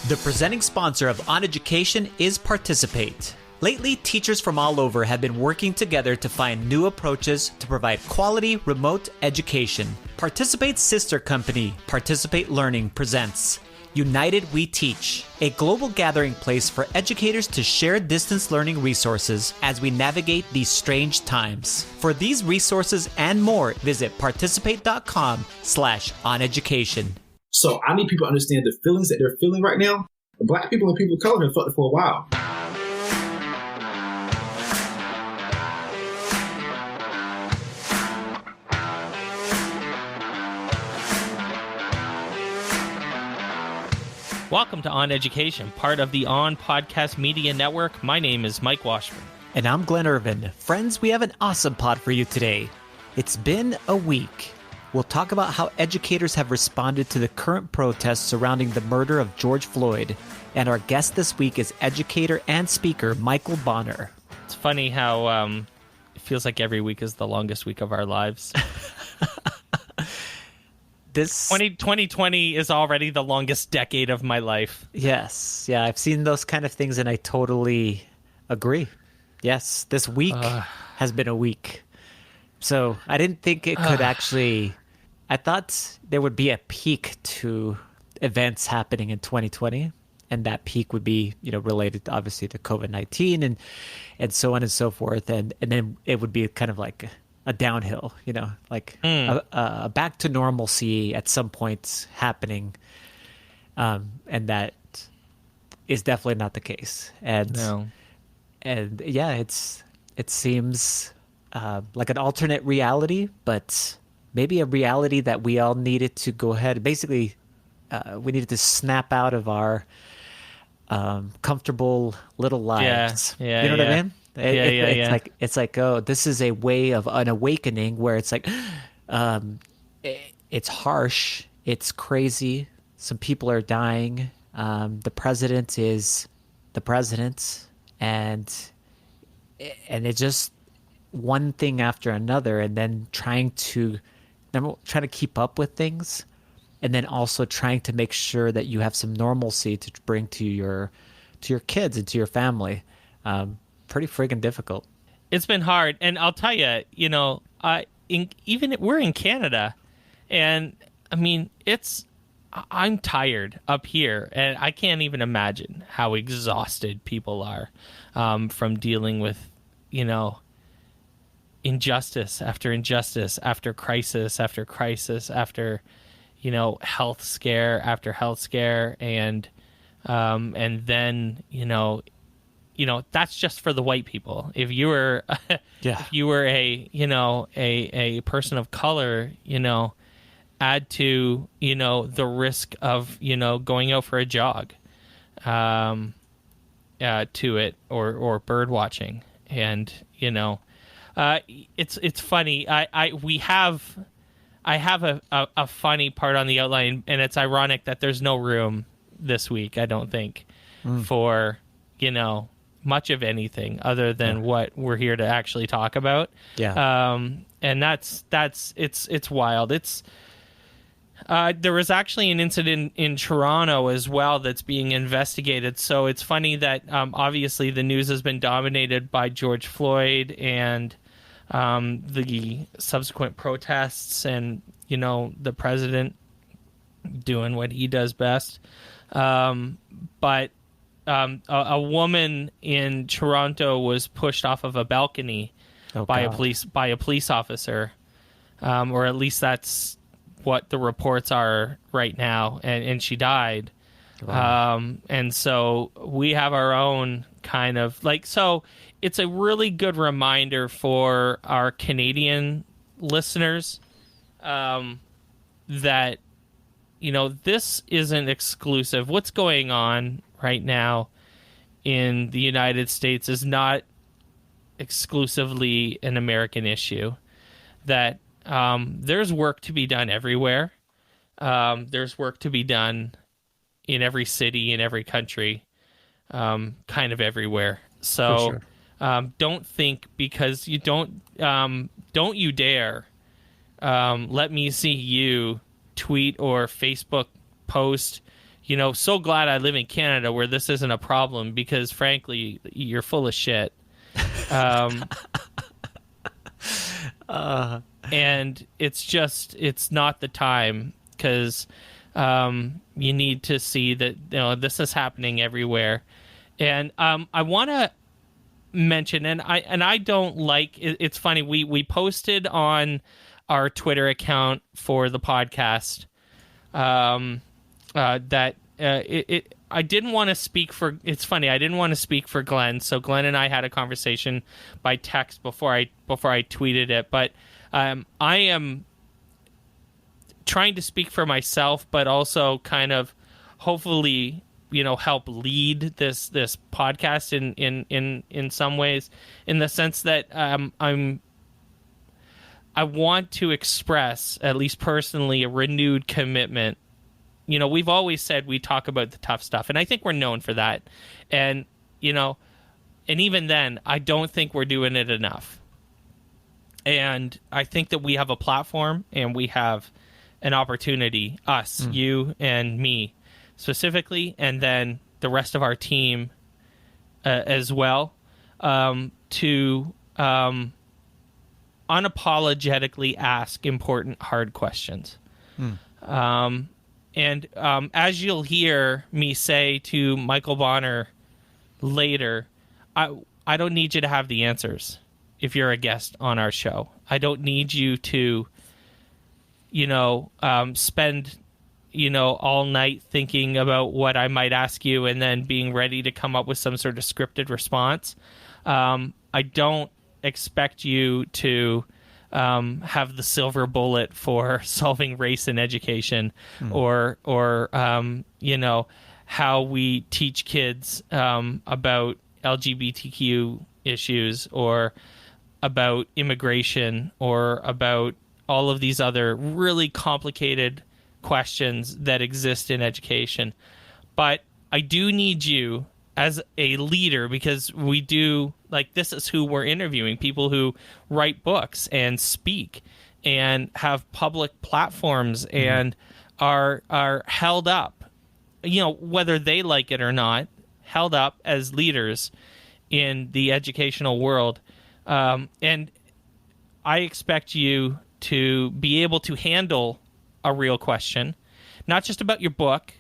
The presenting sponsor of OnEducation is Participate. Lately, teachers from all over have been working together to find new approaches to provide quality remote education. Participate's sister company, Participate Learning, presents United We Teach, a global gathering place for educators to share distance learning resources as we navigate these strange times. For these resources and more, visit participate.com/oneducation. So I need people to understand the feelings that they're feeling right now. Black people and people of color have felt it for a while. Welcome to OnEducation, part of the On Podcast Media Network. My name is Mike Washburn. And I'm Glen Irvin. Friends, we have an awesome pod for you today. It's been a week. We'll talk about how educators have responded to the current protests surrounding the murder of George Floyd. And our guest this week is educator and speaker Michael Bonner. It's funny how it feels like every week is the longest week of our lives. 2020 is already the longest decade of my life. Yes. Yeah, I've seen those kind of things and I totally agree. Yes, this week has been a week. So I didn't think it could actually... I thought there would be a peak to events happening in 2020, and that peak would be, related obviously to COVID-19 and so on and so forth, and then it would be kind of like a downhill, a back to normalcy at some point happening, and that is definitely not the case. And yeah, it seems like an alternate reality, but maybe a reality that we all needed to go ahead. Basically, we needed to snap out of our comfortable little lives. Yeah, you know what I mean? It's like, oh, this is a way of an awakening where it's like, it's harsh, it's crazy. Some people are dying. The president is the president, and it just one thing after another, and then trying to keep up with things, and then also trying to make sure that you have some normalcy to bring to your kids and to your family. Pretty friggin' difficult. It's been hard, and I'll tell you, we're in Canada, and I mean, I'm tired up here, and I can't even imagine how exhausted people are from dealing with, injustice after crisis after crisis after health scare after health scare, and then that's just for the white people. If you were if you were a person of color, add to the risk of going out for a jog to it, or bird watching, and it's funny. I have a funny part on the outline, and it's ironic that there's no room this week, I don't think, for much of anything other than what we're here to actually talk about. And it's wild. There was actually an incident in Toronto as well that's being investigated. So it's funny that obviously the news has been dominated by George Floyd and the subsequent protests, and the president doing what he does best. But a woman in Toronto was pushed off of a balcony by a police officer, or at least that's what the reports are right now, and she died. Wow. And so we have our own kind of so it's a really good reminder for our Canadian listeners that this isn't exclusive. What's going on right now in the United States is not exclusively an American issue. That there's work to be done everywhere. There's work to be done in every city, in every country, kind of everywhere. So don't think because you don't you dare let me see you tweet or Facebook post so glad I live in Canada where this isn't a problem because, frankly, you're full of shit. And it's not the time because you need to see that this is happening everywhere. And I want to mention, and I don't like it's funny, we posted on our Twitter account for the podcast that I didn't want to speak for, it's funny, I didn't want to speak for Glenn, so Glenn and I had a conversation by text before I tweeted it, but I am trying to speak for myself, but also kind of hopefully help lead this podcast in some ways, in the sense that I want to express, at least personally, a renewed commitment. We've always said we talk about the tough stuff, and I think we're known for that. And and even then, I don't think we're doing it enough. And I think that we have a platform and we have an opportunity, us, you and me specifically, and then the rest of our team as well, to unapologetically ask important, hard questions. And as you'll hear me say to Michael Bonner later, I don't need you to have the answers if you're a guest on our show. I don't need you to, spend, all night thinking about what I might ask you and then being ready to come up with some sort of scripted response. I don't expect you to have the silver bullet for solving race in education, or how we teach kids about LGBTQ issues, or about immigration, or about all of these other really complicated questions that exist in education. But I do need you as a leader, because we do, this is who we're interviewing, people who write books and speak and have public platforms and are held up, whether they like it or not, held up as leaders in the educational world. And I expect you to be able to handle a real question, not just about your book,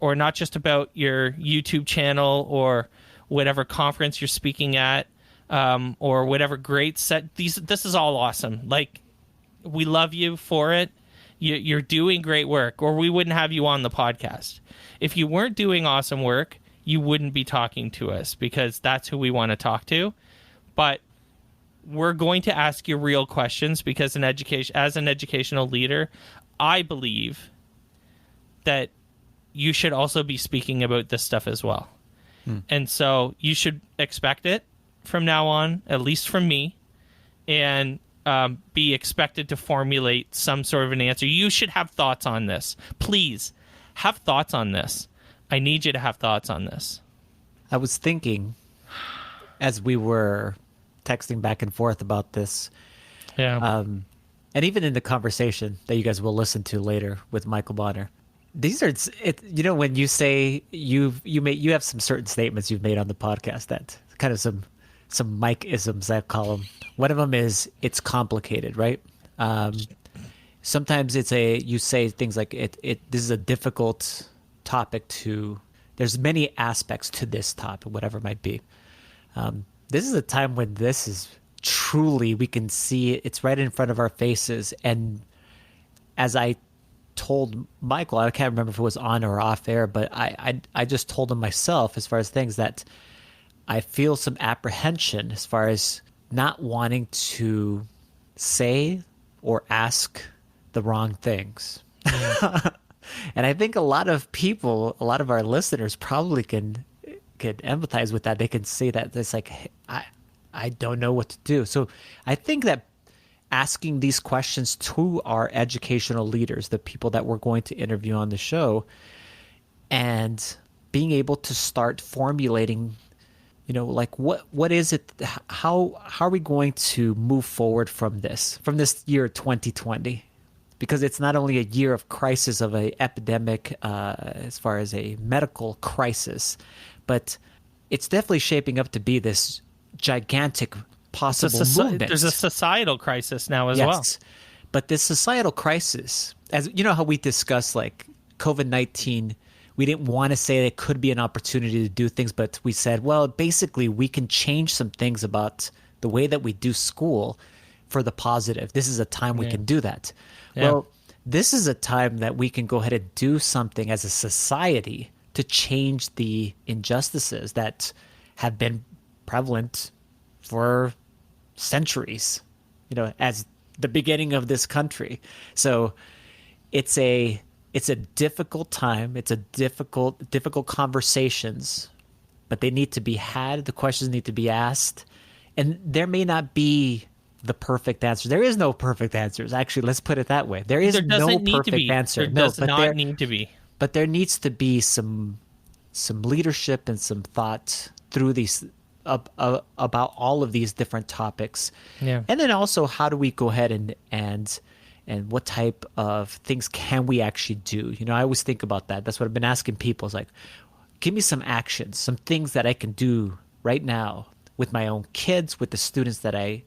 or not just about your YouTube channel, or whatever conference you're speaking at, or whatever great set. This is all awesome. We love you for it. You're doing great work, or we wouldn't have you on the podcast. If you weren't doing awesome work, you wouldn't be talking to us, because that's who we want to talk to. But we're going to ask you real questions, because as an educational leader, I believe that you should also be speaking about this stuff as well. And so you should expect it from now on, at least from me, and be expected to formulate some sort of an answer. You should have thoughts on this. Please have thoughts on this. I need you to have thoughts on this. I was thinking, as we were texting back and forth about this, and even in the conversation that you guys will listen to later with Michael Bonner, these are, when you say you have some certain statements you've made on the podcast that kind of some Mike-isms, I call them. One of them is, it's complicated, right? Sometimes you say things like, this is a difficult topic there's many aspects to this topic, whatever it might be. This is a time when this is truly, we can see it's right in front of our faces. And as I told Michael, I can't remember if it was on or off air, but I just told him myself, as far as things that I feel some apprehension as far as not wanting to say or ask the wrong things. And I think a lot of people, a lot of our listeners probably can empathize with that. They can see that it's like, I don't know what to do. So I think that asking these questions to our educational leaders, the people that we're going to interview on the show, and being able to start formulating, what is it? How are we going to move forward from this year 2020? because it's not only a year of crisis of a epidemic as far as a medical crisis, but it's definitely shaping up to be this gigantic possible movement. There's a societal crisis now as well. But this societal crisis, as you know how we discussed like COVID-19, we didn't want to say it could be an opportunity to do things, but we said, well, basically we can change some things about the way that we do school for the positive. This is a time we can do that. Yeah. Well, this is a time that we can go ahead and do something as a society to change the injustices that have been prevalent for centuries, as the beginning of this country. So it's a difficult time. It's a difficult conversations, but they need to be had. The questions need to be asked, and there may not be the perfect answer. There is no perfect answers. Actually, let's put it that way. There is no perfect answer. There does not need to be. But there needs to be some leadership and some thought through these about all of these different topics. Yeah. And then also, how do we go ahead and what type of things can we actually do? I always think about that. That's what I've been asking people. Is like, give me some actions, some things that I can do right now with my own kids, with the students that I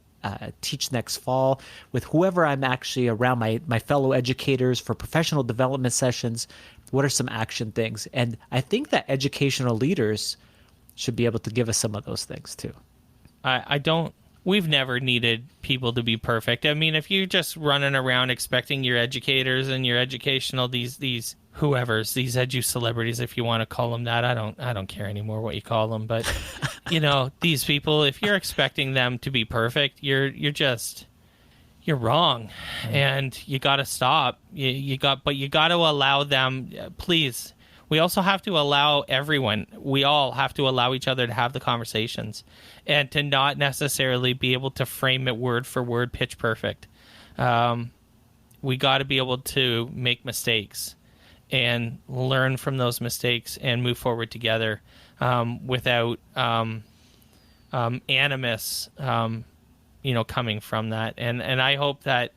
teach next fall, with whoever I'm actually around, my fellow educators for professional development sessions. What are some action things? And I think that educational leaders should be able to give us some of those things too. We've never needed people to be perfect. I mean, if you're just running around expecting your educators and your educational, these whoever's, these edu celebrities, if you want to call them that, I don't care anymore what you call them, but these people, if you're expecting them to be perfect, you're wrong, and you got to stop. But you got to allow them, please. We also have to allow everyone. We all have to allow each other to have the conversations, and to not necessarily be able to frame it word for word, pitch perfect. We got to be able to make mistakes and learn from those mistakes and move forward together without animus, coming from that. And I hope that,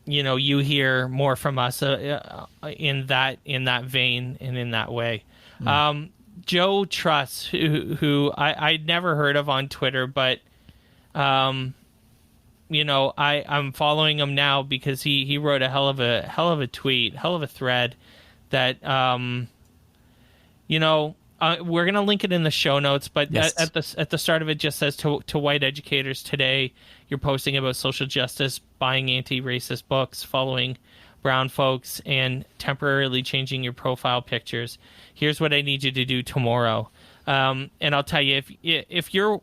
you hear more from us in that vein and in that way. Joe Truss, who I'd never heard of on Twitter, but I'm following him now because he wrote a hell of a tweet, hell of a thread that we're gonna link it in the show notes, but yes. at the start of it just says to white educators today, you're posting about social justice, buying anti-racist books, following brown folks, and temporarily changing your profile pictures. Here's what I need you to do tomorrow. And I'll tell you, if you're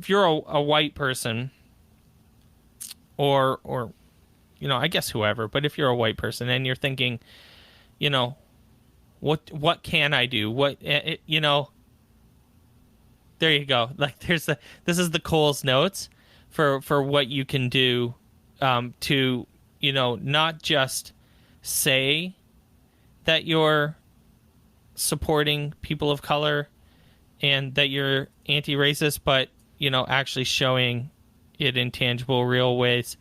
a white person, or I guess whoever, but if you're a white person and you're thinking, what can I do? There you go. Like this is the Cole's notes for what you can do to not just say that you're supporting people of color and that you're anti-racist, but actually showing it in tangible, real ways.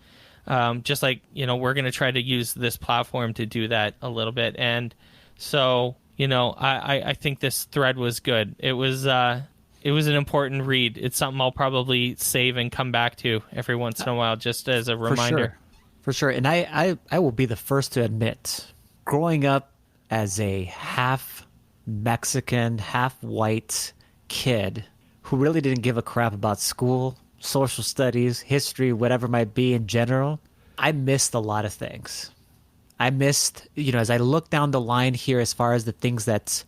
Just like we're going to try to use this platform to do that a little bit. And so I think this thread was good. It was an important read. It's something I'll probably save and come back to every once in a while, just as a reminder. For sure. And I will be the first to admit, growing up as a half Mexican, half white kid who really didn't give a crap about school, social studies, history, whatever it might be in general, I missed a lot of things. I missed, as I look down the line here, as far as the things that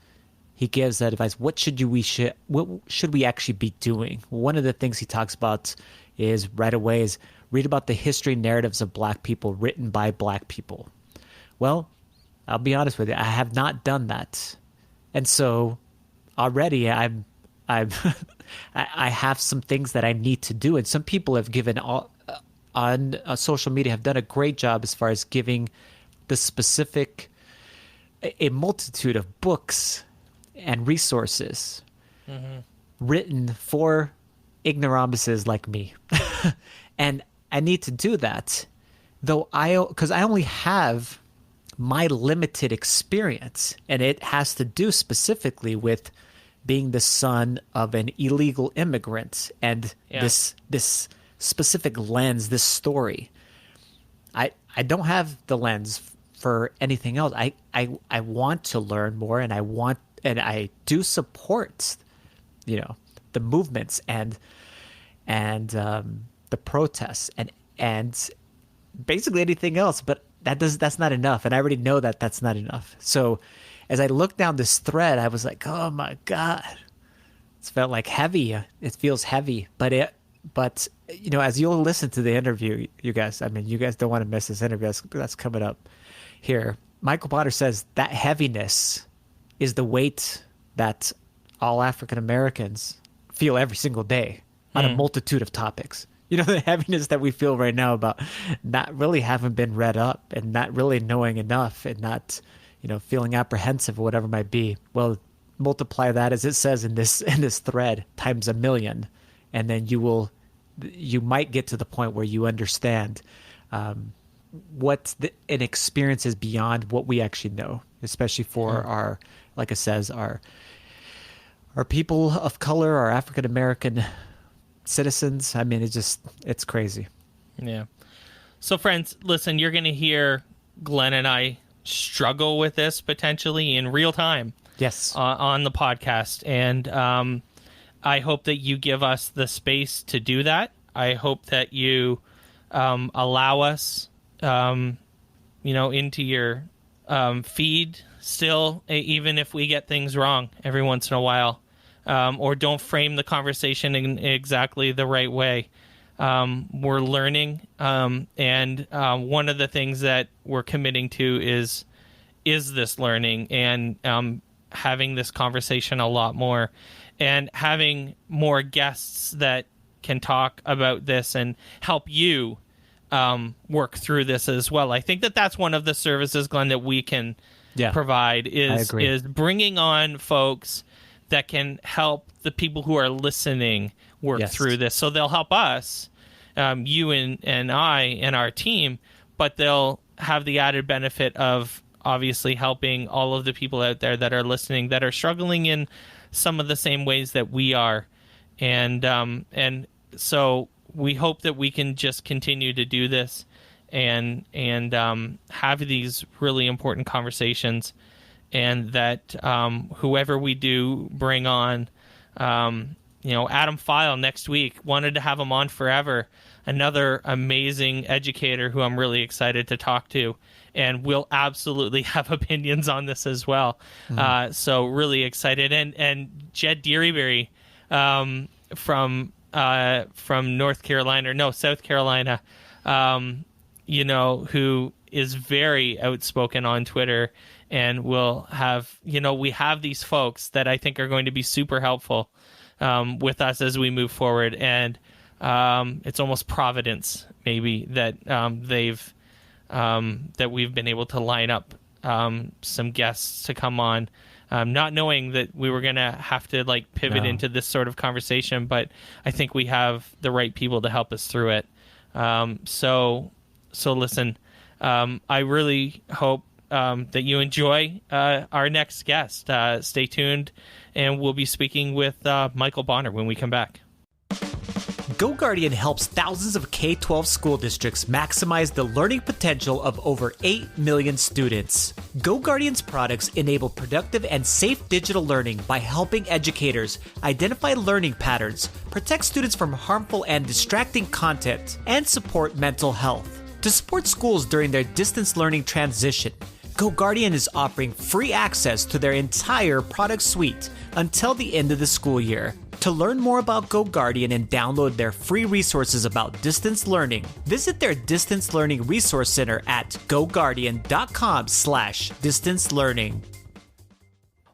he gives that advice, what should we actually be doing? One of the things he talks about is right away is read about the history narratives of Black people written by Black people. Well, I'll be honest with you, I have not done that. And so already I have some things that I need to do. And some people have given on social media have done a great job as far as giving the specific, a multitude of books and resources written for ignoramuses like me. And I need to do that. though because I only have my limited experience, and it has to do specifically with being the son of an illegal immigrant and this specific lens, this story. I don't have the lens for anything else. I want to learn more, and I do support, the movements and the protests and basically anything else, but that's not enough, and I already know that that's not enough. So as I looked down this thread, I was like, oh my God, it's felt like heavy. It feels heavy, but as you'll listen to the interview, you guys don't want to miss this interview. That's coming up here. Michael Bonner says that heaviness is the weight that all African Americans feel every single day on a multitude of topics. The heaviness that we feel right now about not really having been read up and not really knowing enough and not, feeling apprehensive or whatever it might be. Well, multiply that, as it says in this thread, times 1,000,000, and then you might get to the point where you understand what an experience is beyond what we actually know, especially for our, like it says, our people of color, our African American citizens. I mean, it's crazy. Yeah. So friends, listen, you're going to hear Glenn and I struggle with this potentially in real time. Yes. On the podcast. And I hope that you give us the space to do that. I hope that you allow us, into your feed still, even if we get things wrong every once in a while, or don't frame the conversation in exactly the right way. We're learning, and one of the things that we're committing to is this learning and having this conversation a lot more, and having more guests that can talk about this and help you work through this as well. I think that that's one of the services, Glenn, that we can provide is bringing on folks that can help the people who are listening work through this. So they'll help us, you and I and our team, but they'll have the added benefit of obviously helping all of the people out there that are listening that are struggling in some of the same ways that we are. And so we hope that we can just continue to do this and have these really important conversations, and that whoever we do bring on, Adam File next week, wanted to have him on forever. Another amazing educator who I'm really excited to talk to, and we'll absolutely have opinions on this as well. So really excited. And Jed Dearyberry from South Carolina, who is very outspoken on Twitter, and we'll have, we have these folks that I think are going to be super helpful with us as we move forward. And it's almost providence, maybe, that that we've been able to line up some guests to come on, not knowing that we were going to have to pivot into this sort of conversation, but I think we have the right people to help us through it. So listen, I really hope that you enjoy our next guest. Stay tuned, and we'll be speaking with Michael Bonner when we come back. GoGuardian helps thousands of K-12 school districts maximize the learning potential of over 8 million students. GoGuardian's products enable productive and safe digital learning by helping educators identify learning patterns, protect students from harmful and distracting content, and support mental health. To support schools during their distance learning transition, GoGuardian is offering free access to their entire product suite until the end of the school year. To learn more about GoGuardian and download their free resources about distance learning, visit their Distance Learning Resource Center at goguardian.com/distance learning.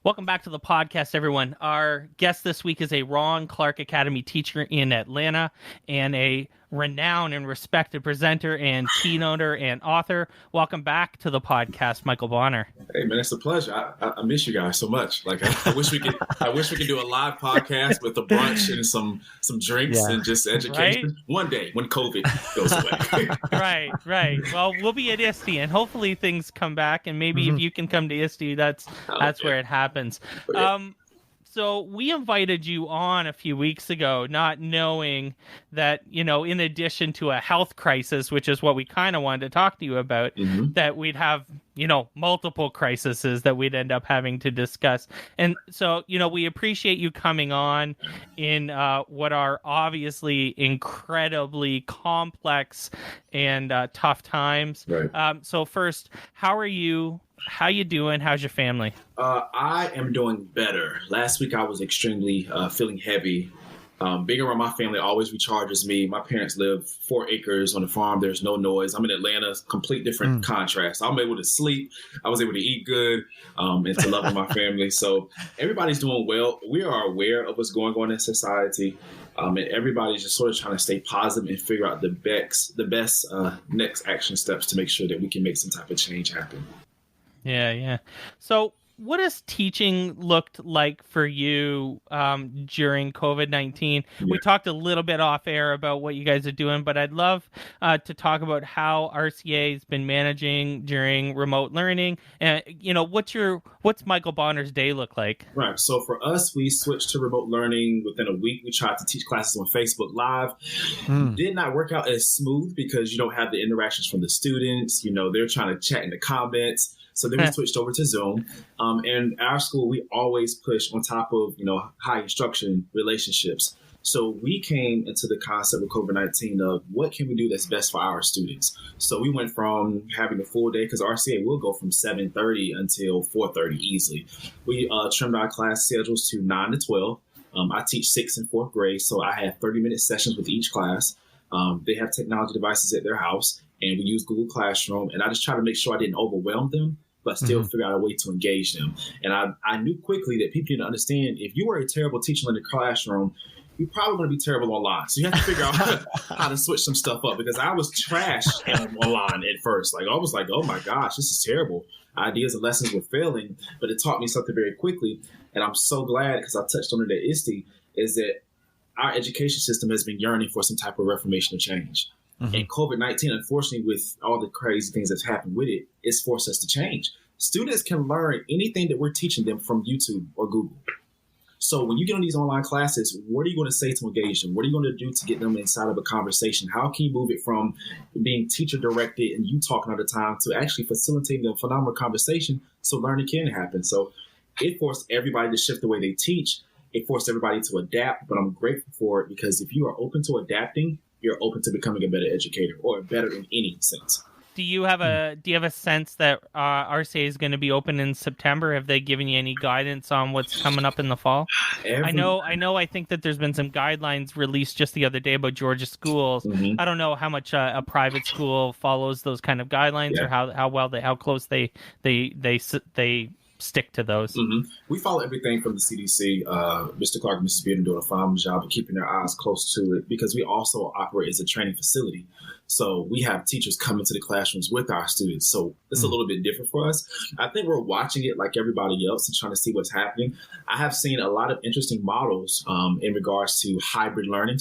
Welcome back to the podcast, everyone. Our guest this week is a Ron Clark Academy teacher in Atlanta and a renowned and respected presenter and keynoter and author. Welcome back to the podcast, Michael Bonner. Hey man, it's a pleasure. I miss you guys so much. Like I wish we could do a live podcast with a brunch and some drinks and just education. Right? One day when COVID goes away. Right. Well, we'll be at ISTE and hopefully things come back, and maybe if you can come to ISTE, that's where it happens. So we invited you on a few weeks ago, not knowing that, in addition to a health crisis, which is what we kind of wanted to talk to you about, that we'd have, multiple crises that we'd end up having to discuss. And so, we appreciate you coming on in what are obviously incredibly complex and tough times. Right. So first, how are you? How you doing? How's your family? I am doing better. Last week I was extremely feeling heavy. Being around my family always recharges me. My parents live 4 acres on a farm. There's no noise. I'm in Atlanta, complete different contrast. I'm able to sleep. I was able to eat good and to love my family. So everybody's doing well. We are aware of what's going on in society. And everybody's just sort of trying to stay positive and figure out the best next action steps to make sure that we can make some type of change happen. Yeah. So what has teaching looked like for you during COVID-19? Yeah. We talked a little bit off air about what you guys are doing, but I'd love to talk about how RCA has been managing during remote learning. And, what's Michael Bonner's day look like? Right. So for us, we switched to remote learning within a week. We tried to teach classes on Facebook Live. Did not work out as smooth because you don't have the interactions from the students. They're trying to chat in the comments. So then we switched over to Zoom. And our school, we always push on top of, high instruction relationships. So we came into the concept with COVID-19 of what can we do that's best for our students. So we went from having a full day, because RCA will go from 7:30 until 4:30 easily. We trimmed our class schedules to 9 to 12. I teach 6th and 4th grade, so I had 30-minute sessions with each class. They have technology devices at their house, and we use Google Classroom. And I just try to make sure I didn't overwhelm them, but still figure out a way to engage them. And I knew quickly that people didn't understand, if you were a terrible teacher in the classroom, you're probably going to be terrible online. So you have to figure out how to switch some stuff up, because I was trash online at first. Like, I was like, oh my gosh, this is terrible. Ideas and lessons were failing, but it taught me something very quickly. And I'm so glad, because I touched on it at ISTE, is that our education system has been yearning for some type of reformation or change. And COVID-19, unfortunately, with all the crazy things that's happened with it, it's forced us to change. Students can learn anything that we're teaching them from YouTube or Google. So when you get on these online classes, what are you going to say to engage them? What are you going to do to get them inside of a conversation? How can you move it from being teacher directed and you talking all the time to actually facilitating a phenomenal conversation so learning can happen? So it forced everybody to shift the way they teach. It forced everybody to adapt, but I'm grateful for it, because if you are open to adapting, you're open to becoming a better educator, or better in any sense. Do you have a sense that RCA is going to be open in September? Have they given you any guidance on what's coming up in the fall? I know. I think that there's been some guidelines released just the other day about Georgia schools. I don't know how much a private school follows those kind of guidelines, or how close they stick to those. We follow everything from the CDC. Mr. Clark and Mrs. Bearden doing a phenomenal job of keeping their eyes close to it, because we also operate as a training facility. So we have teachers come into the classrooms with our students. So it's a little bit different for us. I think we're watching it like everybody else and trying to see what's happening. I have seen a lot of interesting models in regards to hybrid learning.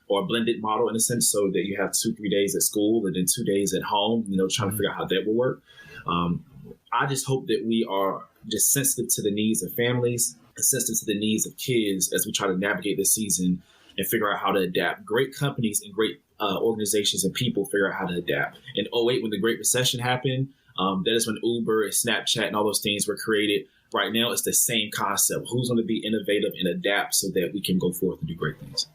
Or a blended model in a sense, so that you have 2-3 days at school and then 2 days at home, trying to figure out how that will work. I just hope that we are just sensitive to the needs of families and sensitive to the needs of kids as we try to navigate this season and figure out how to adapt. Great companies and great organizations and people figure out how to adapt. In 2008, when the Great Recession happened, that is when Uber and Snapchat and all those things were created. Right now, it's the same concept. Who's going to be innovative and adapt so that we can go forth and do great things?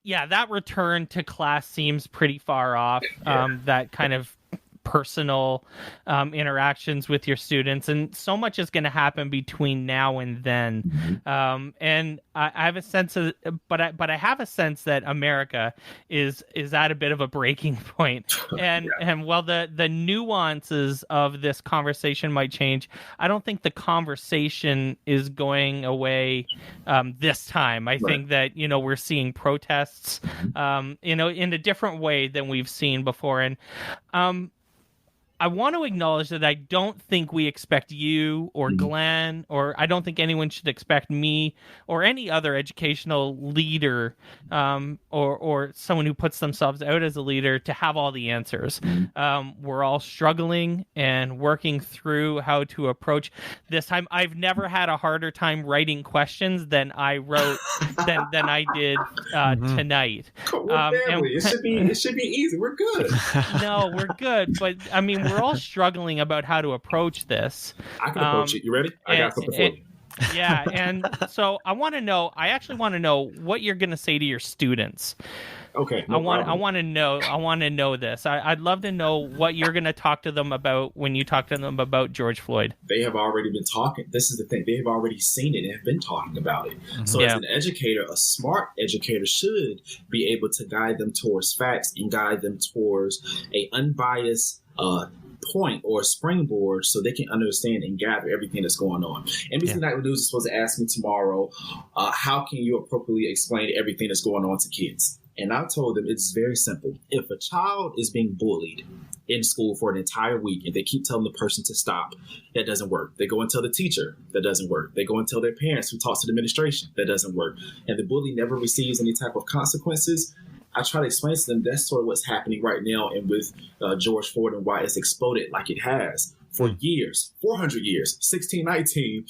Yeah, that return to class seems pretty far off. That kind of personal interactions with your students, and so much is going to happen between now and then. And I have a sense of, but I have a sense that America is at a bit of a breaking point, and while the nuances of this conversation might change, I don't think the conversation is going away this time. I think that we're seeing protests, in a different way than we've seen before, and I want to acknowledge that I don't think we expect you or Glenn, or I don't think anyone should expect me or any other educational leader, or someone who puts themselves out as a leader, to have all the answers. We're all struggling and working through how to approach this time. I've never had a harder time writing questions than I wrote than I did tonight. We're family. It should be easy. We're good. No, we're good, but I mean, we're all struggling about how to approach this. I can approach it. You ready? I got something for you. Yeah, and so I actually want to know what you're going to say to your students. Okay. I want to know this. I'd love to know what you're going to talk to them about when you talk to them about George Floyd. They have already been talking. This is the thing. They have already seen it and have been talking about it. So as an educator, a smart educator should be able to guide them towards facts and guide them towards a unbiased point or springboard so they can understand and gather everything that's going on. NBC Nightly News is supposed to ask me tomorrow, how can you appropriately explain everything that's going on to kids? And I told them it's very simple. If a child is being bullied in school for an entire week and they keep telling the person to stop, that doesn't work. They go and tell the teacher, that doesn't work. They go and tell their parents who talks to the administration, that doesn't work. And the bully never receives any type of consequences. I try to explain to them that's sort of what's happening right now and with George Floyd and why it's exploded like it has. For years, 400 years, 1619,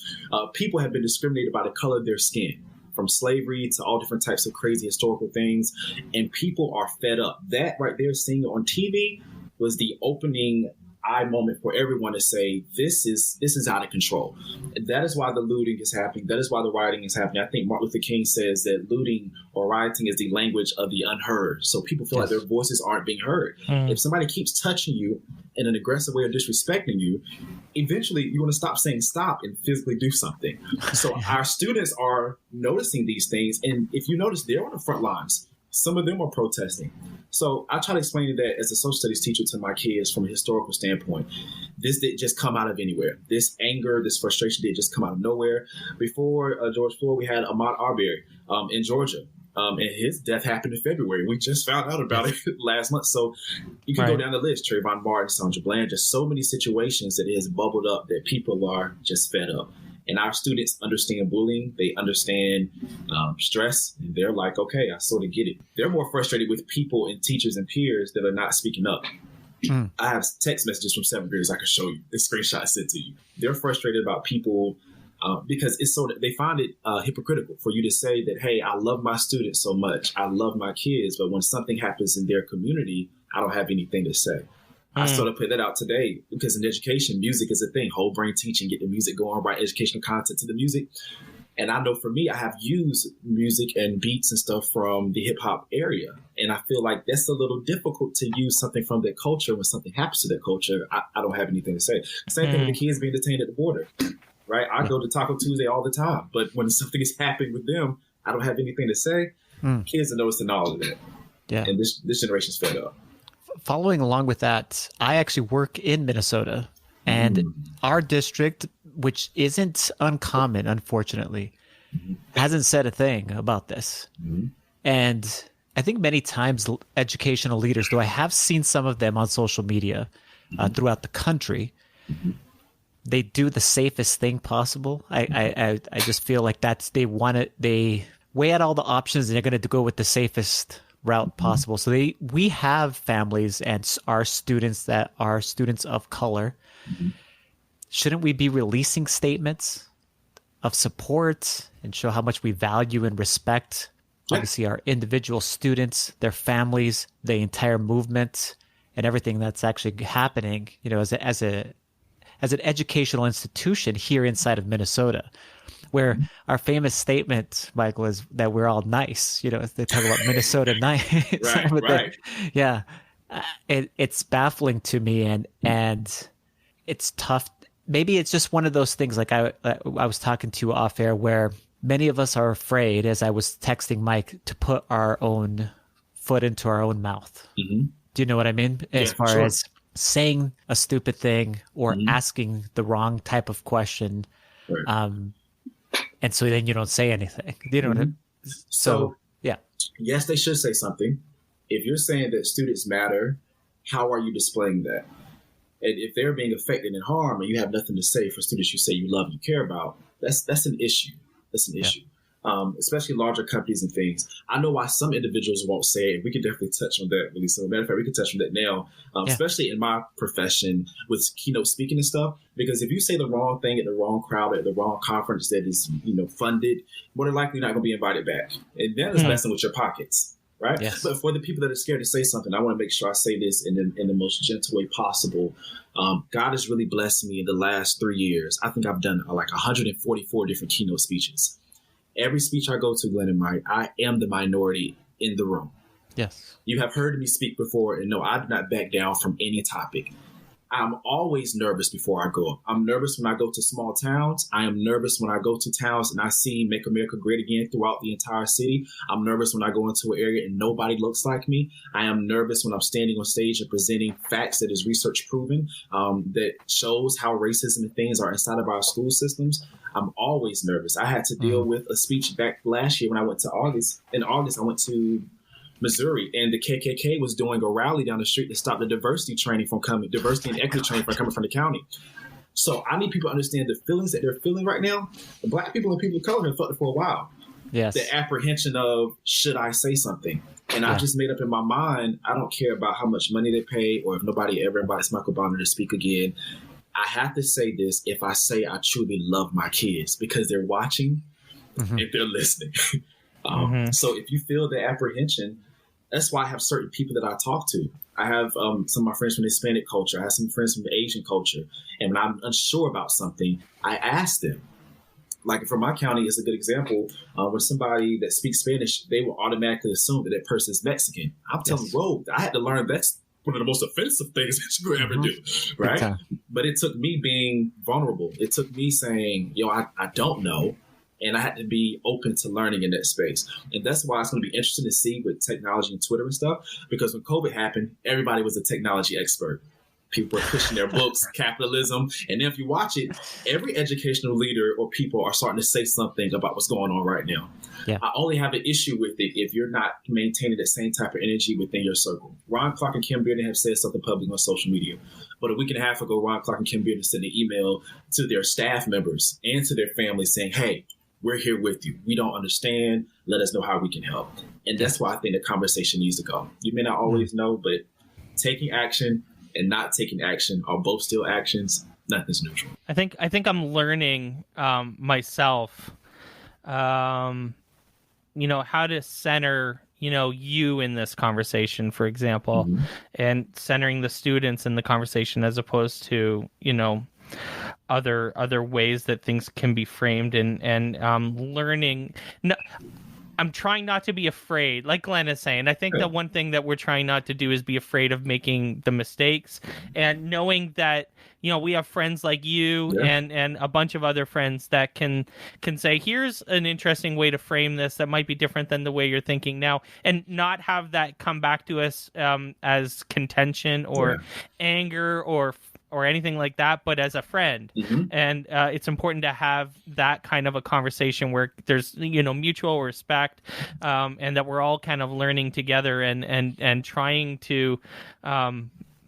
people have been discriminated by the color of their skin, from slavery to all different types of crazy historical things. And people are fed up. That right there, seeing it on TV, was the opening eye moment for everyone to say, this is out of control. And that is why the looting is happening. That is why the rioting is happening. I think Martin Luther King says that looting or rioting is the language of the unheard. So people feel like their voices aren't being heard. If somebody keeps touching you in an aggressive way or disrespecting you, eventually you want to stop saying stop and physically do something. So our students are noticing these things. And if you notice, they're on the front lines. Some of them are protesting. So I try to explain that as a social studies teacher to my kids from a historical standpoint. This didn't just come out of anywhere. This anger, this frustration didn't just come out of nowhere. Before George Floyd, we had Ahmaud Arbery in Georgia. And his death happened in February. We just found out about it last month. So you can go down the list. Trayvon Martin, Sandra Bland, just so many situations that it has bubbled up that people are just fed up. And our students understand bullying. They understand stress. And they're like, okay, I sort of get it. They're more frustrated with people and teachers and peers that are not speaking up. I have text messages from 7th graders I can show you. The screenshot sent to you. They're frustrated about people because it's so they find it hypocritical for you to say that, hey, I love my students so much. I love my kids. But when something happens in their community, I don't have anything to say. I sort of put that out today because in education, music is a thing. Whole brain teaching, get the music going, write educational content to the music. And I know for me, I have used music and beats and stuff from the hip hop area. And I feel like that's a little difficult to use something from that culture when something happens to that culture. I don't have anything to say. Same thing with the kids being detained at the border, right? I go to Taco Tuesday all the time. But when something is happening with them, I don't have anything to say. Kids are noticing all of that. Yeah. And this generation's fed up. Following along with that, I actually work in Minnesota, and our district, which isn't uncommon, unfortunately, hasn't said a thing about this. And I think many times educational leaders, though I have seen some of them on social media throughout the country, they do the safest thing possible. I just feel like they weigh out all the options and they're going to go with the safest route possible. So we have families and our students that are students of color. Shouldn't we be releasing statements of support and show how much we value and respect, obviously, our individual students, their families, the entire movement, and everything that's actually happening, as an educational institution here inside of Minnesota, where our famous statement, Michael, is that we're all nice. They talk about Minnesota nice. Right. Yeah. it's baffling to me, and it's tough. Maybe it's just one of those things. Like I was talking to you off air, where many of us are afraid, as I was texting Mike, to put our own foot into our own mouth. Mm-hmm. Do you know what I mean? As far sure. as saying a stupid thing or Mm-hmm. asking the wrong type of question. Right. And so then you don't say anything. You know what I mean? So, yeah. Yes, they should say something. If you're saying that students matter, how are you displaying that? And if they're being affected and harmed and you have nothing to say for students you say you love and you care about, that's an issue. That's an issue. Especially larger companies and things. I know why some individuals won't say it. We can definitely touch on that, really. So, matter of fact, we can touch on that now, especially in my profession with keynote speaking and stuff. Because if you say the wrong thing at the wrong crowd, at the wrong conference that is, funded, more than likely you're not going to be invited back. And that is messing with your pockets, right? Yes. But for the people that are scared to say something, I want to make sure I say this in the most gentle way possible. God has really blessed me in the last 3 years. I think I've done like 144 different keynote speeches. Every speech I go to, Glenn and Mike, I am the minority in the room. Yes. You have heard me speak before, and no, I do not back down from any topic. I'm always nervous before I go. I'm nervous when I go to small towns. I am nervous when I go to towns and I see Make America Great Again throughout the entire city. I'm nervous when I go into an area and nobody looks like me. I am nervous when I'm standing on stage and presenting facts that is research proven, that shows how racism and things are inside of our school systems. I'm always nervous. I had to deal with a speech back last year when I went to August. In August, I went to Missouri, and the KKK was doing a rally down the street to stop the diversity and equity training from coming from the county. So I need people to understand the feelings that they're feeling right now. The Black people and people of color have felt it for a while. Yes. The apprehension of, should I say something? And I just made up in my mind, I don't care about how much money they pay or if nobody ever invites Michael Bonner to speak again. I have to say this if I say I truly love my kids because they're watching and they're listening. So if you feel the apprehension, that's why I have certain people that I talk to. I have some of my friends from the Hispanic culture. I have some friends from the Asian culture. And when I'm unsure about something, I ask them. Like from my county is a good example. When somebody that speaks Spanish, they will automatically assume that person is Mexican. I'm telling you, bro, I had to learn that's one of the most offensive things that you could ever do, right? But it took me being vulnerable. It took me saying, I don't know. And I had to be open to learning in that space. And that's why it's going to be interesting to see with technology and Twitter and stuff, because when COVID happened, everybody was a technology expert. People were pushing their books, capitalism. And then if you watch it, every educational leader or people are starting to say something about what's going on right now. Yeah. I only have an issue with it if you're not maintaining the same type of energy within your circle. Ron Clark and Kim Bearden have said something public on social media. But a week and a half ago, Ron Clark and Kim Bearden sent an email to their staff members and to their families saying, hey, we're here with you. We don't understand. Let us know how we can help. And that's why I think the conversation needs to go. You may not always know, but taking action and not taking action are both still actions. Nothing's neutral. I think I'm learning myself, how to center, you in this conversation, for example, and centering the students in the conversation as opposed to, other ways that things can be framed and learning. No, I'm trying not to be afraid, like Glenn is saying. I think that one thing that we're trying not to do is be afraid of making the mistakes, and knowing that, we have friends like you and a bunch of other friends that can say, here's an interesting way to frame this that might be different than the way you're thinking now, and not have that come back to us as contention or anger or anything like that, but as a friend. And it's important to have that kind of a conversation where there's, mutual respect, and that we're all kind of learning together and trying to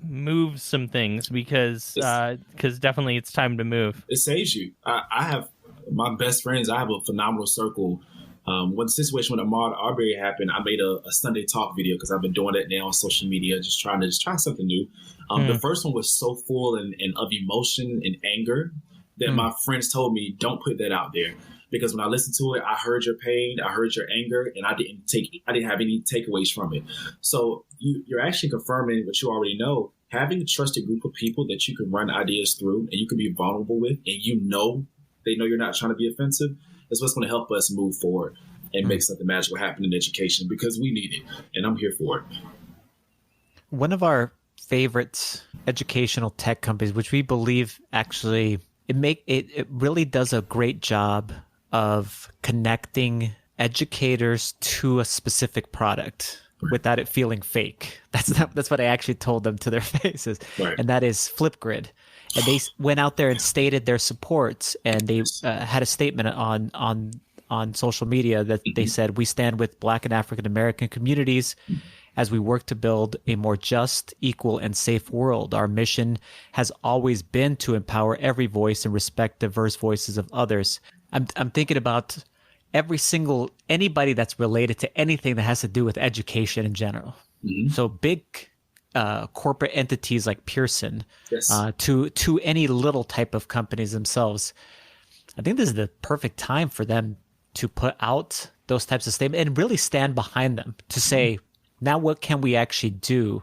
move some things because definitely it's time to move. It saves you. I have my best friends. I have a phenomenal circle. When the situation with Ahmaud Arbery happened, I made a Sunday talk video because I've been doing that now on social media, just trying to try something new. The first one was so full and of emotion and anger that my friends told me, don't put that out there. Because when I listened to it, I heard your pain, I heard your anger, and I didn't have any takeaways from it. So you're actually confirming what you already know. Having a trusted group of people that you can run ideas through and you can be vulnerable with, and they know you're not trying to be offensive, is what's going to help us move forward and make something magical happen in education, because we need it, and I'm here for it. one of our favorite educational tech companies, which we believe actually it really does a great job of connecting educators to a specific product without it feeling fake. That's what I actually told them to their faces, Right. and that is Flipgrid. And they went out there and stated their support, and they had a statement on social media that they said, "We stand with Black and African American communities as we work to build a more just, equal, and safe world. Our mission has always been to empower every voice and respect diverse voices of others." I'm thinking about anybody that's related to anything that has to do with education in general. So big corporate entities like Pearson, Yes. to any little type of companies themselves. I think this is the perfect time for them to put out those types of statements and really stand behind them to say, now what can we actually do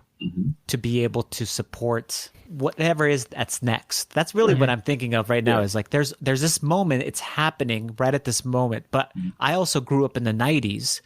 to be able to support whatever is that's next? That's really what I'm thinking of right now, is like there's this moment, it's happening right at this moment. But I also grew up in the 90s,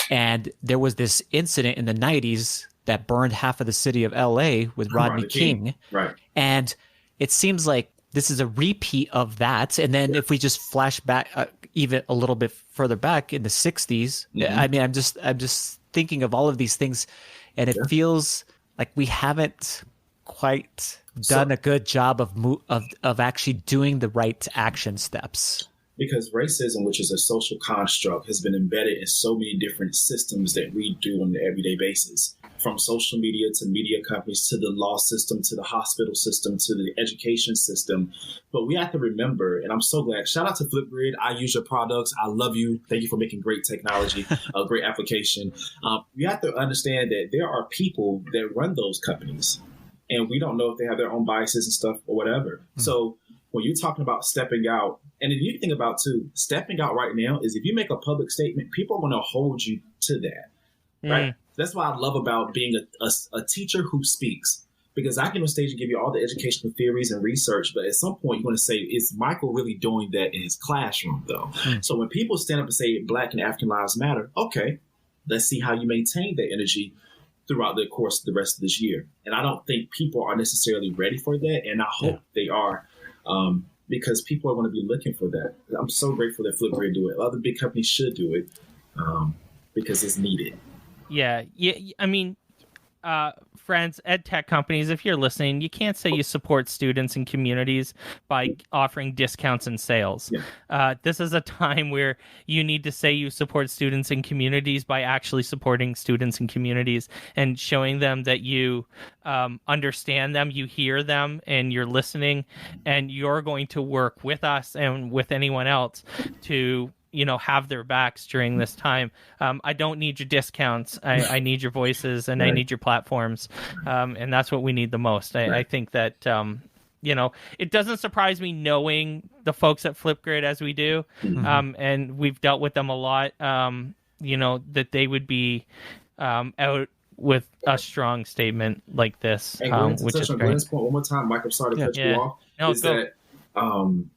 and there was this incident in the 90s that burned half of the city of LA with Rodney King. Right. And it seems like this is a repeat of that. And then if we just flash back even a little bit further back in the 60s, I mean, I'm just thinking of all of these things, and it feels like we haven't quite done a good job of actually doing the right action steps. Because racism, which is a social construct, has been embedded in so many different systems that we do on an everyday basis, from social media to media companies to the law system to the hospital system to the education system. But we have to remember, and I'm so glad, shout out to Flipgrid. I use your products. I love you. Thank you for making great technology, a great application. You have to understand that there are people that run those companies, and we don't know if they have their own biases and stuff or whatever. So when you're talking about stepping out, and if you think about too, stepping out right now is if you make a public statement, people are going to hold you to that, right? That's what I love about being a teacher who speaks, because I can on stage and give you all the educational theories and research, but at some point you're going to say, is Michael really doing that in his classroom though? So when people stand up and say Black and African lives matter, okay, let's see how you maintain that energy throughout the course of the rest of this year. And I don't think people are necessarily ready for that, and I hope they are. Because people are going to be looking for that. I'm so grateful that Flipgrid do it. Other big companies should do it because it's needed. Yeah. I mean, friends, ed tech companies, if you're listening, you can't say you support students and communities by offering discounts and sales. This is a time where you need to say you support students and communities by actually supporting students and communities and showing them that you understand them, you hear them, and you're listening, and you're going to work with us and with anyone else to have their backs during this time. I don't need your discounts. I need your voices, and I need your platforms. And that's what we need the most. I think that, it doesn't surprise me knowing the folks at Flipgrid as we do. And we've dealt with them a lot, that they would be out with a strong statement like this, which is great. Glenn's point one more time, Mike, I'm sorry to cut you off. No, that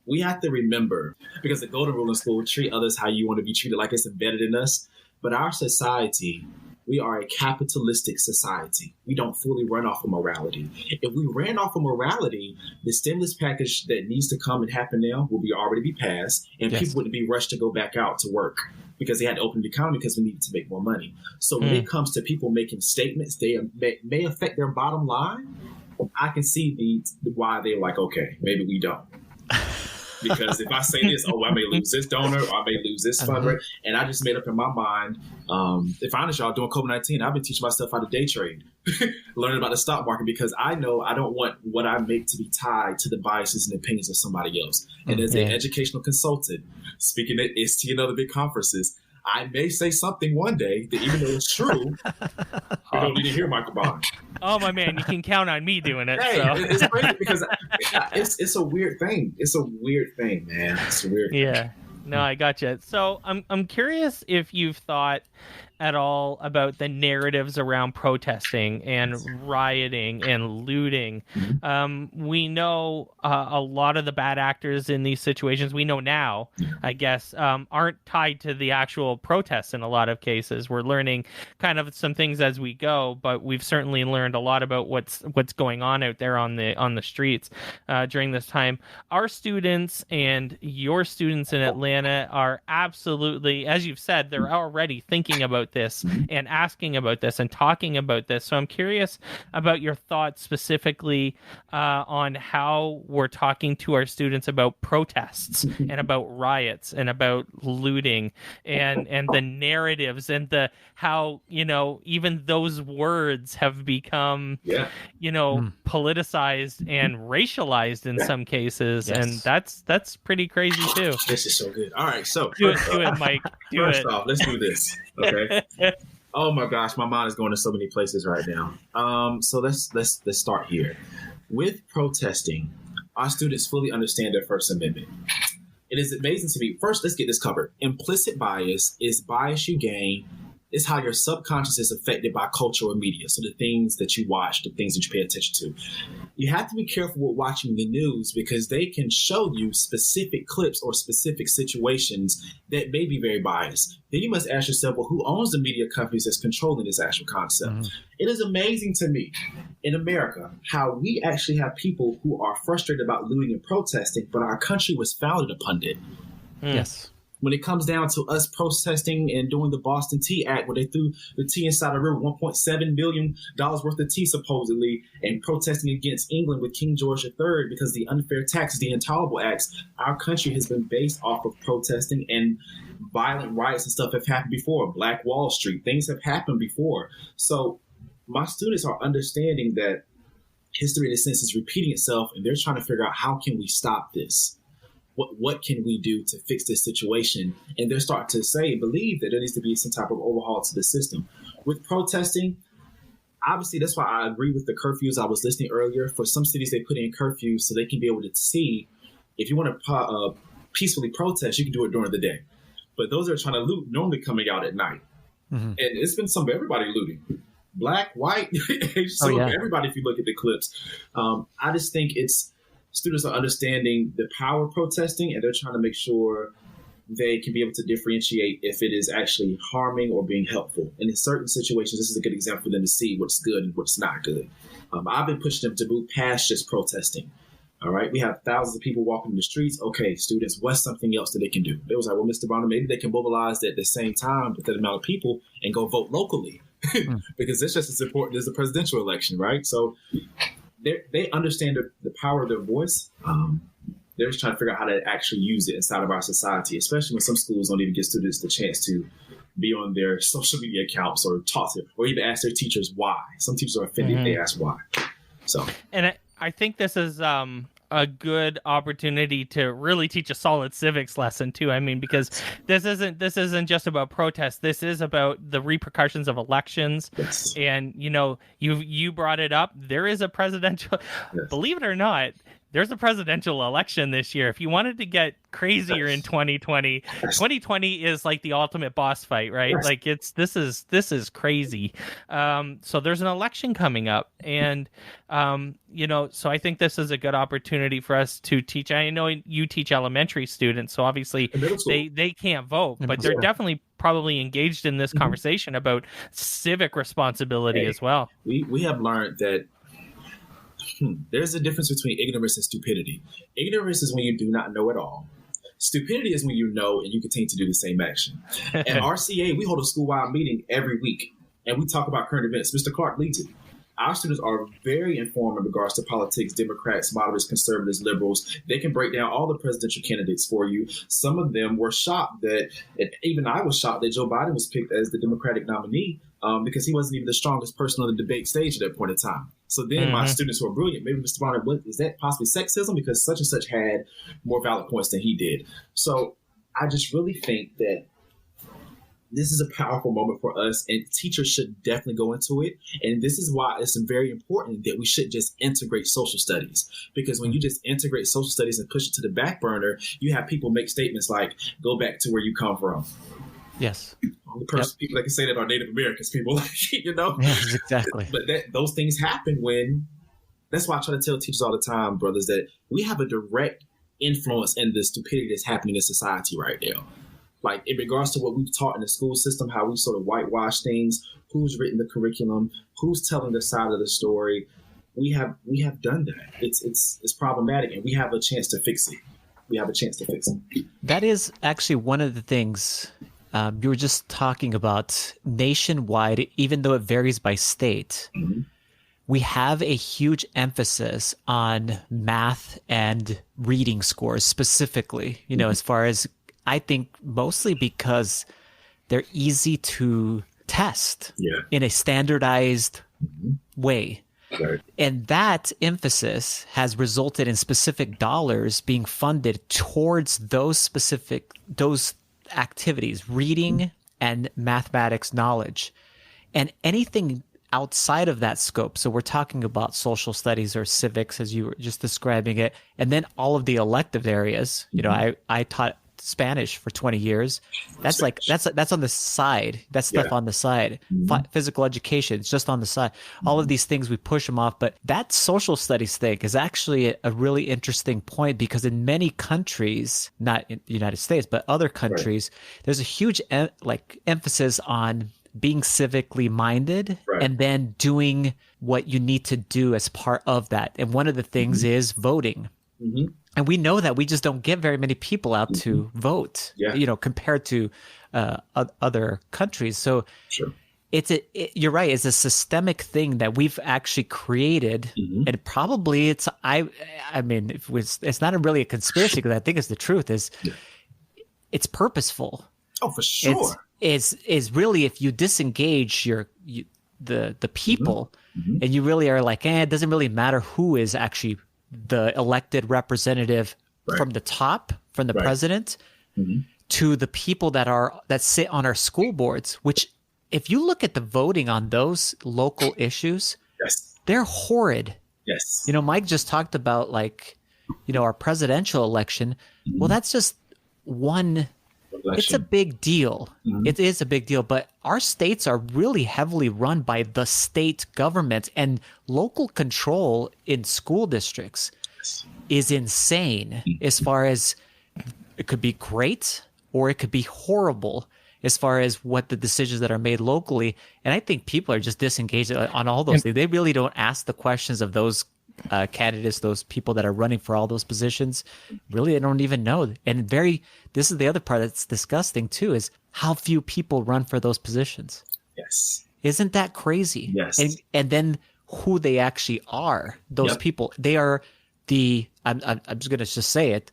we have to remember, because the golden rule in school, treat others how you want to be treated, like it's embedded in us. But our society, we are a capitalistic society. We don't fully run off of morality. If we ran off of morality, the stimulus package that needs to come and happen now will already be passed, and people wouldn't be rushed to go back out to work because they had to open the economy because we needed to make more money. So when it comes to people making statements, they may affect their bottom line. I can see why they're like, okay, maybe we don't. Because if I say this, I may lose this donor, or I may lose this fundraiser. And I just made up in my mind, if I'm honest, y'all, during COVID-19, I've been teaching myself how to day trade, learning about the stock market, because I know I don't want what I make to be tied to the biases and opinions of somebody else. And as an educational consultant, speaking at ST and other big conferences, I may say something one day that, even though it's true, you don't need to hear Michael Bond. Oh, my man, you can count on me doing it. Hey, so. It's crazy because it's a weird thing. It's a weird thing, man. It's a weird thing. No, I gotcha. So I'm curious if you've thought at all about the narratives around protesting and rioting and looting? We know a lot of the bad actors in these situations, we know now, I guess, aren't tied to the actual protests in a lot of cases. We're learning kind of some things as we go, but we've certainly learned a lot about what's going on out there on the streets during this time. Our students and your students in Atlanta are absolutely, as you've said, they're already thinking about this and asking about this and talking about this. So I'm curious about your thoughts specifically on how we're talking to our students about protests and about riots and about looting and the narratives and the how, you know, even those words have become, you know, politicized and racialized in some cases. And that's pretty crazy too. This is so good. All right, so do it, Mike. First off, let's do this. Okay. Oh my gosh, my mind is going to so many places right now. So let's start here. With protesting, our students fully understand their First Amendment. It is amazing to me. First, let's get this covered. Implicit bias is bias you gain. It's how your subconscious is affected by culture or media. So the things that you watch, the things that you pay attention to. You have to be careful with watching the news because they can show you specific clips or specific situations that may be very biased. Then you must ask yourself, well, who owns the media companies that's controlling this actual concept? It is amazing to me in America how we actually have people who are frustrated about looting and protesting, but our country was founded upon it. Yes. When it comes down to us protesting and doing the Boston Tea Act, where they threw the tea inside a river, $1.7 billion worth of tea supposedly, and protesting against England with King George III because the unfair taxes, the intolerable acts, our country has been based off of protesting, and violent riots and stuff have happened before. Black Wall Street, things have happened before. So my students are understanding that history in a sense is repeating itself, and they're trying to figure out how can we stop this? What can we do to fix this situation? And they're starting to believe that there needs to be some type of overhaul to the system. With protesting, obviously, that's why I agree with the curfews. I was listening earlier. For some cities, they put in curfews so they can be able to see if you want to peacefully protest, you can do it during the day. But those that are trying to loot normally coming out at night. And it's been some of everybody looting. Black, white, everybody if you look at the clips. I just think students are understanding the power of protesting, and they're trying to make sure they can be able to differentiate if it is actually harming or being helpful. And in certain situations, this is a good example for them to see what's good and what's not good. I've been pushing them to move past just protesting. All right, we have thousands of people walking in the streets. Okay, students, what's something else that they can do? They was like, well, Mr. Bonner, maybe they can mobilize at the same time with that amount of people and go vote locally because it's just as important as the presidential election, right? So they understand the power of their voice. They're just trying to figure out how to actually use it inside of our society, especially when some schools don't even give students the chance to be on their social media accounts or talk to, or even ask their teachers why. Some teachers are offended if they ask why. So, and I think this is a good opportunity to really teach a solid civics lesson too. I mean, because this isn't just about protest. This is about the repercussions of elections. Yes. And you brought it up. There is a presidential, believe it or not, there's a presidential election this year. If you wanted to get crazier in 2020, 2020 is like the ultimate boss fight, right? Like this is crazy. So there's an election coming up, and so I think this is a good opportunity for us to teach. I know you teach elementary students, so obviously they can't vote, but they're definitely probably engaged in this conversation about civic responsibility as well. We have learned that there's a difference between ignorance and stupidity. Ignorance is when you do not know at all. Stupidity is when you know and you continue to do the same action. At RCA, we hold a school-wide meeting every week, and we talk about current events. Mr. Clark leads it. Our students are very informed in regards to politics, Democrats, moderates, conservatives, liberals. They can break down all the presidential candidates for you. Some of them were shocked that, and even I was shocked that Joe Biden was picked as the Democratic nominee because he wasn't even the strongest person on the debate stage at that point in time. So then my students who are brilliant, maybe Mr. Bonner, is that possibly sexism? Because such and such had more valid points than he did. So I just really think that this is a powerful moment for us, and teachers should definitely go into it. And this is why it's very important that we should just integrate social studies. Because when you just integrate social studies and push it to the back burner, you have people make statements like, go back to where you come from. Yes. Only person people that can say that about Native Americans, people, Yes, exactly. But those things happen when. That's why I try to tell teachers all the time, brothers, that we have a direct influence in the stupidity that's happening in society right now. Like in regards to what we've taught in the school system, how we sort of whitewash things, who's written the curriculum, who's telling the side of the story. We have done that. It's problematic, and we have a chance to fix it. That is actually one of the things you were just talking about nationwide, even though it varies by state. Mm-hmm. We have a huge emphasis on math and reading scores specifically, as far as I think mostly because they're easy to test in a standardized way. Right. And that emphasis has resulted in specific dollars being funded towards those activities, reading and mathematics knowledge. And anything outside of that scope, so we're talking about social studies or civics as you were just describing it, and then all of the elective areas. I taught Spanish for 20 years. That's on the side. That's stuff on the side. Physical education is just on the side. All of these things, we push them off. But that social studies thing is actually a really interesting point, because in many countries, not in the United States, but other countries, there's a huge emphasis on being civically minded and then doing what you need to do as part of that. And one of the things is voting. Mm-hmm. And we know that we just don't get very many people out to vote, compared to other countries. So you're right. It's a systemic thing that we've actually created. And probably it's not really a conspiracy, because I think it's the truth, it's purposeful. Oh, for sure. Is really, if you disengage the people and you really are like, it doesn't really matter who is actually the elected representative from the top, from the president to the people that sit on our school boards, which if you look at the voting on those local issues, they're horrid. Yes. Mike just talked about our presidential election. Well, that's just one. It's a big deal. It is a big deal, but our states are really heavily run by the state government, and local control in school districts is insane as far as it could be great or it could be horrible as far as what the decisions that are made locally. And I think people are just disengaged on all those things. They really don't ask the questions of those candidates, those people that are running for all those positions. Really, they don't even know. And this is the other part that's disgusting too, is how few people run for those positions. Yes. Isn't that crazy? Yes. And then who they actually are, those people, they are I'm just going to just say it,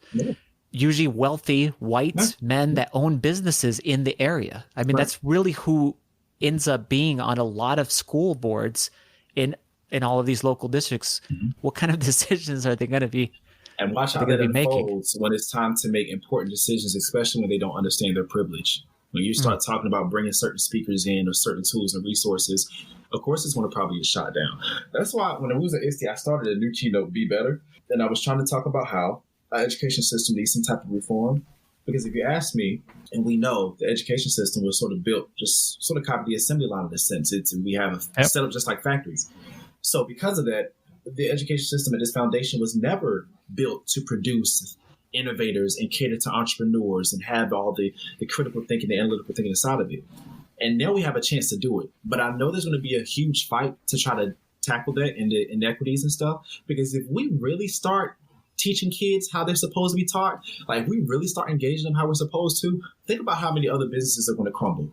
usually wealthy white men that own businesses in the area. I mean, that's really who ends up being on a lot of school boards in all of these local districts. What kind of decisions are they going to be? And watch how that unfolds when it's time to make important decisions, especially when they don't understand their privilege. When you start talking about bringing certain speakers in or certain tools and resources, of course, it's going to probably get shot down. That's why when I was at ISTE, I started a new keynote, Be Better. And I was trying to talk about how our education system needs some type of reform. Because if you ask me, and we know the education system was sort of built, just sort of copy the assembly line in a sense. We have a setup just like factories. So because of that, the education system at its foundation was never built to produce innovators and cater to entrepreneurs and have all the critical thinking, the analytical thinking inside of it. And now we have a chance to do it. But I know there's going to be a huge fight to try to tackle that and the inequities and stuff. Because if we really start teaching kids how they're supposed to be taught, we really start engaging them how we're supposed to, think about how many other businesses are going to crumble.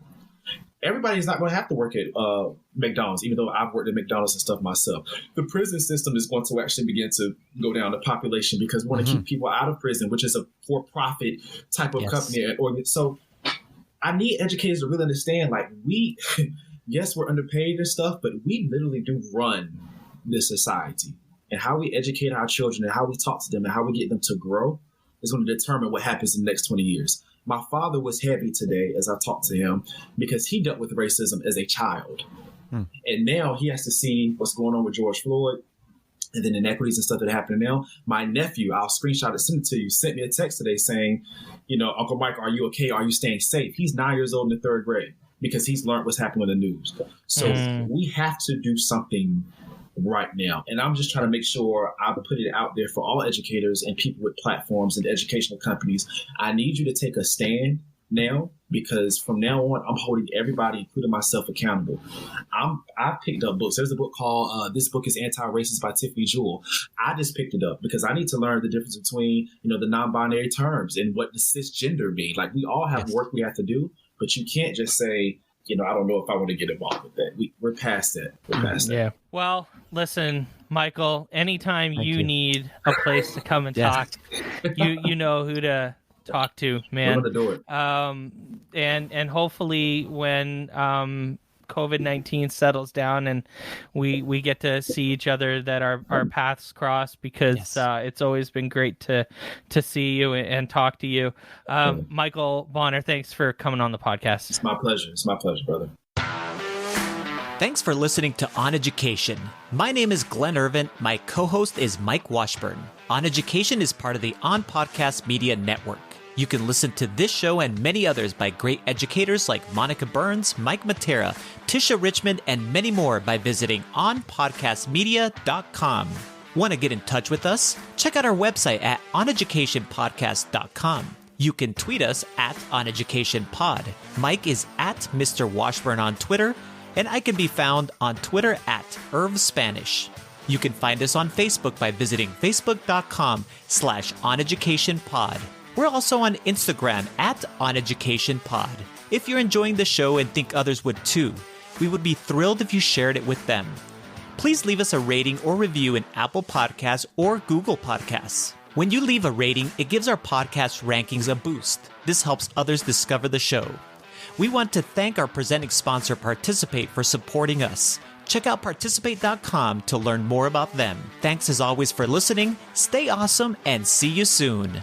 Everybody's not going to have to work at McDonald's, even though I've worked at McDonald's and stuff myself. The prison system is going to actually begin to go down the population because we want to keep people out of prison, which is a for-profit type of company. So I need educators to really understand, yes, we're underpaid and stuff, but we literally do run this society. And how we educate our children and how we talk to them and how we get them to grow is going to determine what happens in the next 20 years. My father was heavy today as I talked to him because he dealt with racism as a child. And now he has to see what's going on with George Floyd and then inequities and stuff that are happening now. My nephew, I'll screenshot it, send it to you, sent me a text today saying, Uncle Mike, are you okay? Are you staying safe? He's 9 years old in the third grade. because he's learned what's happening in the news. So we have to do something right now. And I'm just trying to make sure I put it out there for all educators and people with platforms and educational companies. I need you to take a stand now, because from now on, I'm holding everybody, including myself, accountable. I picked up books. There's a book called This Book is Anti-Racist by Tiffany Jewell. I just picked it up because I need to learn the difference between, the non-binary terms and what the cisgender mean. Like, we all have work we have to do, but you can't just say, I don't know if I want to get involved with that. We're past that. We're past that. Yeah. Well, listen, Michael, anytime you need a place to come and talk, you know who to talk to, man. We're gonna do it. And hopefully when COVID-19 settles down and we get to see each other, that our paths cross, because it's always been great to see you and talk to you. Michael Bonner, thanks for coming on the podcast. It's my pleasure. It's my pleasure, brother. Thanks for listening to OnEducation. My name is Glenn Irvin. My co-host is Mike Washburn. OnEducation is part of the On Podcast Media Network. You can listen to this show and many others by great educators like Monica Burns, Mike Matera, Tisha Richmond, and many more by visiting onpodcastmedia.com. Want to get in touch with us? Check out our website at oneducationpodcast.com. You can tweet us at oneducationpod. Mike is at Mr. Washburn on Twitter, and I can be found on Twitter at IrvSpanish. You can find us on Facebook by visiting facebook.com/oneducationpod. We're also on Instagram at OnEducationPod. If you're enjoying the show and think others would too, we would be thrilled if you shared it with them. Please leave us a rating or review in Apple Podcasts or Google Podcasts. When you leave a rating, it gives our podcast rankings a boost. This helps others discover the show. We want to thank our presenting sponsor, Participate, for supporting us. Check out participate.com to learn more about them. Thanks as always for listening. Stay awesome and see you soon.